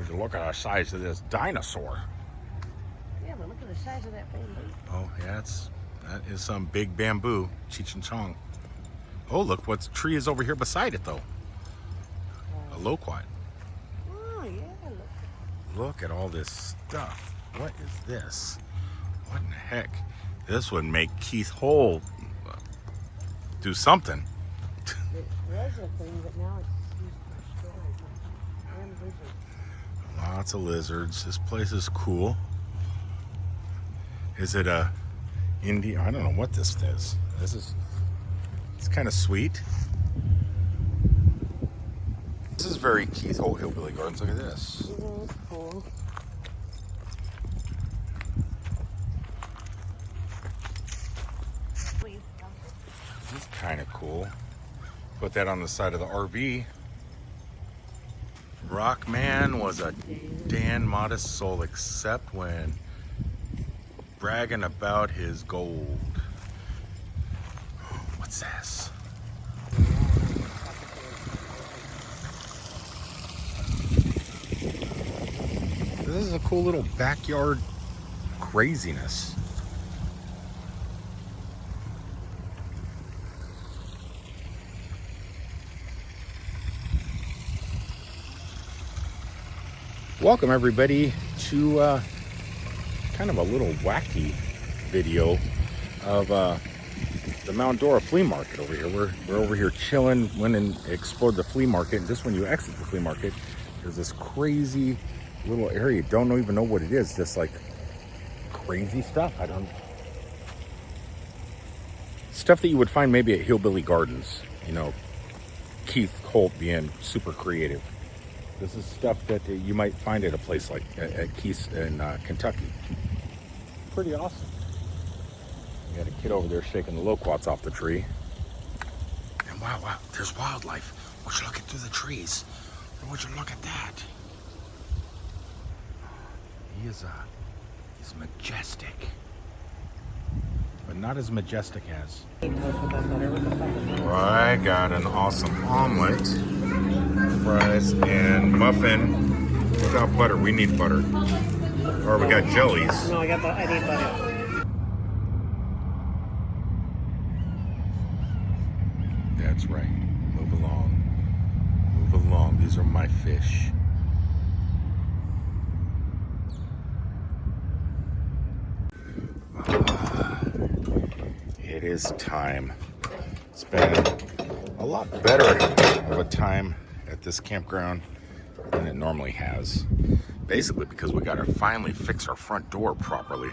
Would you look at the size of this dinosaur? Yeah, but look at the size of that bamboo. Oh, yeah, that is some big bamboo, Cheech and Chong. Oh, look what tree is over here beside it, though. A loquat. Oh, yeah, Look at all this stuff. What is this? What in the heck? This would make Keith Hole do something. It was a thing, but now it's used for storage. And lizards. Lots of lizards. This place is cool. Is it a Indian? I don't know what this is. It's kind of sweet. This is very Keith Hole Hillbilly Gardens. Look at this. It is cool. It's kind of cool. Put that on the side of the RV. Rockman was a Dan modest soul, except when bragging about his gold. What's this? This is a cool little backyard craziness. Welcome everybody to kind of a little wacky video of the Mount Dora flea market over here. We're over here chilling, went and explored the flea market, and just when you exit the flea market, there's this crazy little area. Don't even know what it is, just like crazy stuff. Stuff that you would find maybe at Hillbilly Gardens, you know, Keith Holt being super creative. This is stuff that you might find at a place like at Keith's in Kentucky. Pretty awesome. We got a kid over there shaking the loquats off the tree. And wow, there's wildlife. Would you look at through the trees? Would you look at that? He's majestic. But not as majestic as. I got an awesome omelet, fries, and muffin without butter. We need butter. Or we got jellies. No, I need butter. That's right. Move along. Move along. These are my fish. It is time. It's been a lot better of a time at this campground than it normally has. Basically because we got to finally fix our front door properly.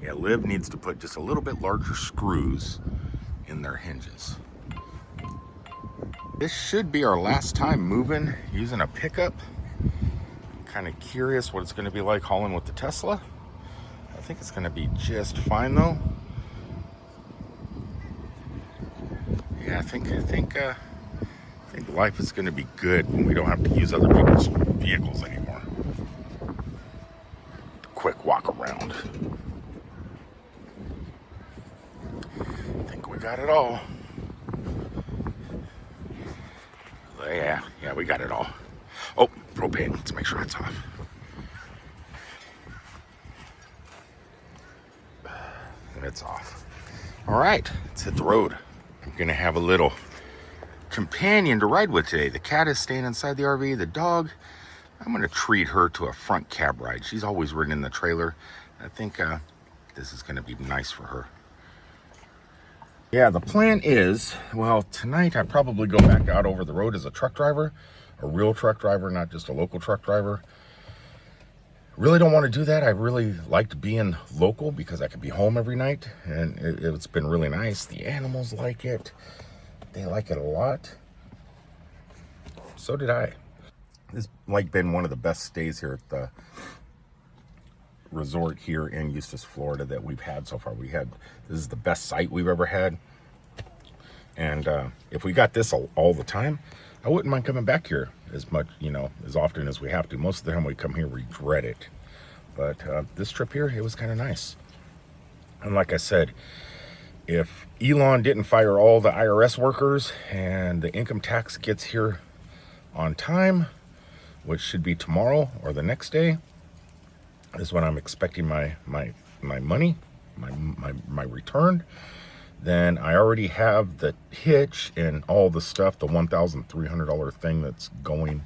Yeah, Liv needs to put just a little bit larger screws in their hinges. This should be our last time moving using a pickup. Kind of curious what it's going to be like hauling with the Tesla. I think it's going to be just fine though. Yeah, I think life is going to be good when we don't have to use other people's vehicles anymore. Quick walk around. I think we got it all. Yeah, we got it all. Oh, propane. Let's make sure it's off. It's off. All right, let's hit the road. I'm gonna have a little companion to ride with today. The cat is staying inside the RV. The dog, I'm gonna treat her to a front cab ride. She's always ridden in the trailer. I think this is gonna be nice for her. Yeah, the plan is, well, tonight I probably go back out over the road as a truck driver, a real truck driver, not just a local truck driver. Really don't want to do that. I really liked being local because I could be home every night, and it's been really nice. The animals like it. They like it a lot. So did I. This like been one of the best stays here at the resort here in Eustis, Florida that we've had so far. This is the best site we've ever had. And if we got this all the time, I wouldn't mind coming back here as much, as often as we have to. Most of the time we come here, we dread it. But this trip here, it was kind of nice. And like I said, if Elon didn't fire all the IRS workers and the income tax gets here on time, which should be tomorrow or the next day, is when I'm expecting my money, my return. Then I already have the hitch and all the stuff, the $1,300 thing that's going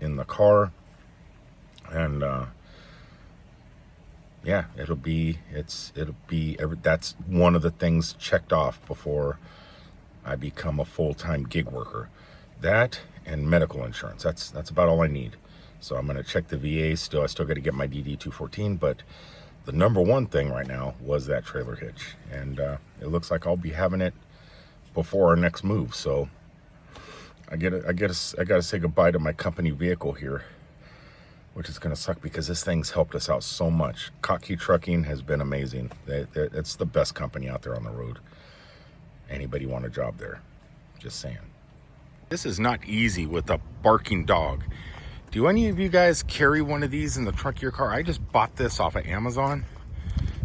in the car. And yeah, that's one of the things checked off before I become a full-time gig worker. That and medical insurance. That's about all I need. So I'm going to check the VA still. I still got to get my DD 214, but the number one thing right now was that trailer hitch, and it looks like I'll be having it before our next move. So I gotta say goodbye to my company vehicle here, which is gonna suck because this thing's helped us out so much. Cocky Trucking has been amazing. It's the best company out there on the road. Anybody want a job there? Just saying. This is not easy with a barking dog. Do any of you guys carry one of these in the trunk of your car? I just bought this off of Amazon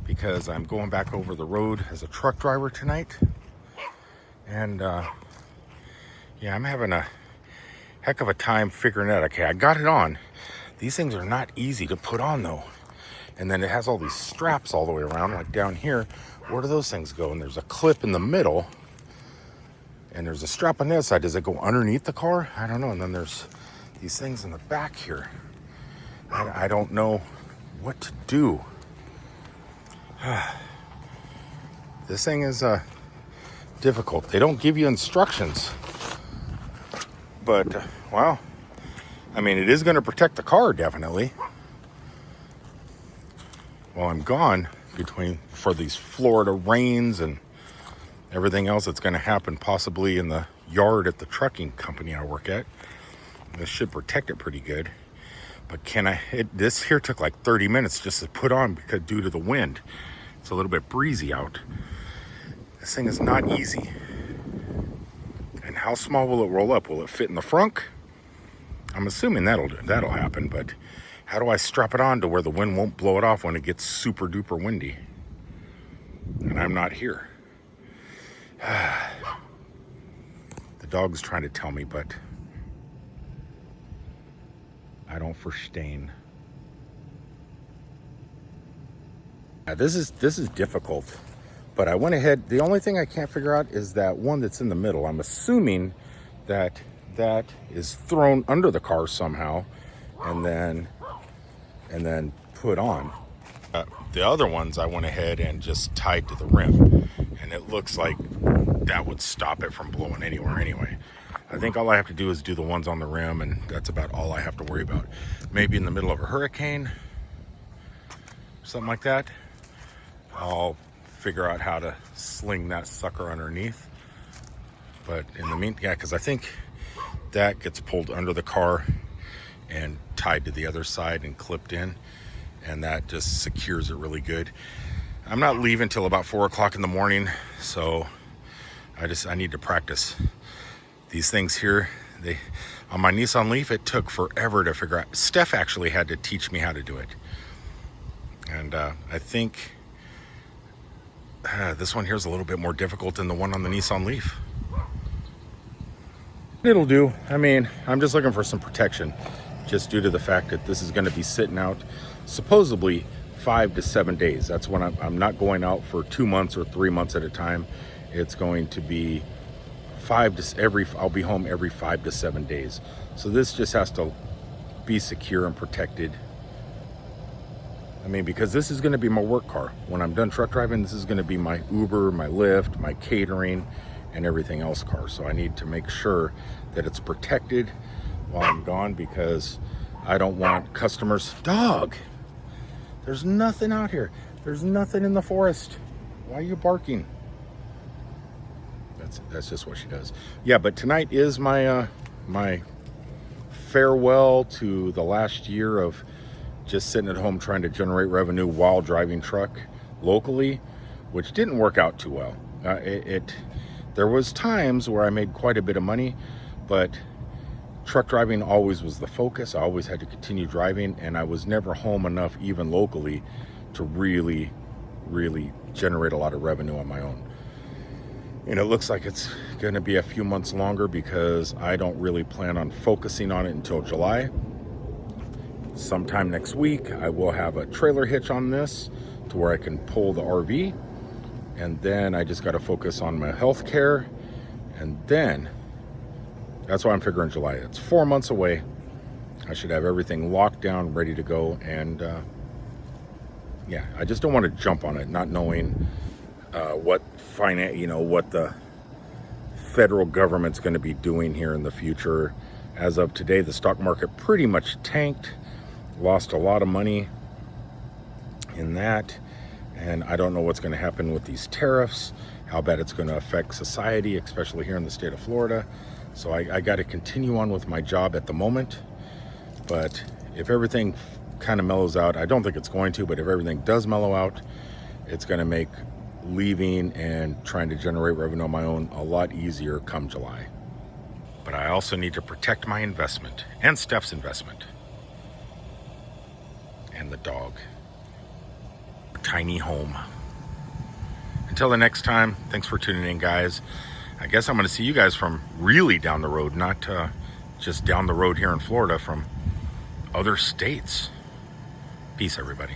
because I'm going back over the road as a truck driver tonight. And yeah, I'm having a heck of a time figuring out. Okay, I got it on. These things are not easy to put on though. And then it has all these straps all the way around, like down here. Where do those things go? And there's a clip in the middle. And there's a strap on the other side. Does it go underneath the car? I don't know. And then there's these things in the back here. I don't know what to do. This thing is difficult. They don't give you instructions. But, well, I mean, it is going to protect the car, definitely. While I'm gone, for these Florida rains and everything else that's going to happen possibly in the yard at the trucking company I work at. This should protect it pretty good. But this here took like 30 minutes just to put on because due to the wind. It's a little bit breezy out. This thing is not easy. And how small will it roll up? Will it fit in the frunk? I'm assuming that'll happen, but how do I strap it on to where the wind won't blow it off when it gets super duper windy? And I'm not here. The dog's trying to tell me, but I don't verstehen. This is difficult, but I went ahead. The only thing I can't figure out is that one that's in the middle. I'm assuming that is thrown under the car somehow, and then put on. The other ones I went ahead and just tied to the rim, and it looks like that would stop it from blowing anywhere anyway. I think all I have to do is do the ones on the rim, and that's about all I have to worry about. Maybe in the middle of a hurricane, something like that, I'll figure out how to sling that sucker underneath. But in the meantime, yeah, because I think that gets pulled under the car and tied to the other side and clipped in, and that just secures it really good. I'm not leaving till about 4 o'clock in the morning, so I need to practice. These things here, on my Nissan Leaf, it took forever to figure out. Steph actually had to teach me how to do it. And I think this one here is a little bit more difficult than the one on the Nissan Leaf. It'll do. I mean, I'm just looking for some protection, just due to the fact that this is going to be sitting out supposedly 5 to 7 days. That's when I'm not going out for 2 months or 3 months at a time. It's going to be I'll be home every 5 to 7 days. So this just has to be secure and protected. I mean, because this is going to be my work car. When I'm done truck driving, this is going to be my Uber, my Lyft, my catering, and everything else car. So I need to make sure that it's protected while I'm gone, because I don't want customers. Dog! There's nothing out here. There's nothing in the forest. Why are you barking? That's just what she does. Yeah, but tonight is my my farewell to the last year of just sitting at home trying to generate revenue while driving truck locally, which didn't work out too well. There was times where I made quite a bit of money, but truck driving always was the focus. I always had to continue driving, and I was never home enough, even locally, to really generate a lot of revenue on my own. And it looks like it's going to be a few months longer, because I don't really plan on focusing on it until July. sometime next week, I will have a trailer hitch on this to where I can pull the RV. And then I just got to focus on my health care. And then that's why I'm figuring July. It's 4 months away. I should have everything locked down, ready to go. And yeah, I just don't want to jump on it, not knowing what the federal government's going to be doing here in the future. As of today, the stock market pretty much tanked, lost a lot of money in that. And I don't know what's going to happen with these tariffs, how bad it's going to affect society, especially here in the state of Florida. So I got to continue on with my job at the moment. But if everything kind of mellows out, I don't think it's going to, but if everything does mellow out, it's going to make leaving and trying to generate revenue on my own a lot easier come July. But I also need to protect my investment and Steph's investment and the dog. Tiny home. Until the next time, thanks for tuning in, guys. I guess I'm going to see you guys from really down the road, not just down the road here in Florida, from other states. Peace, everybody.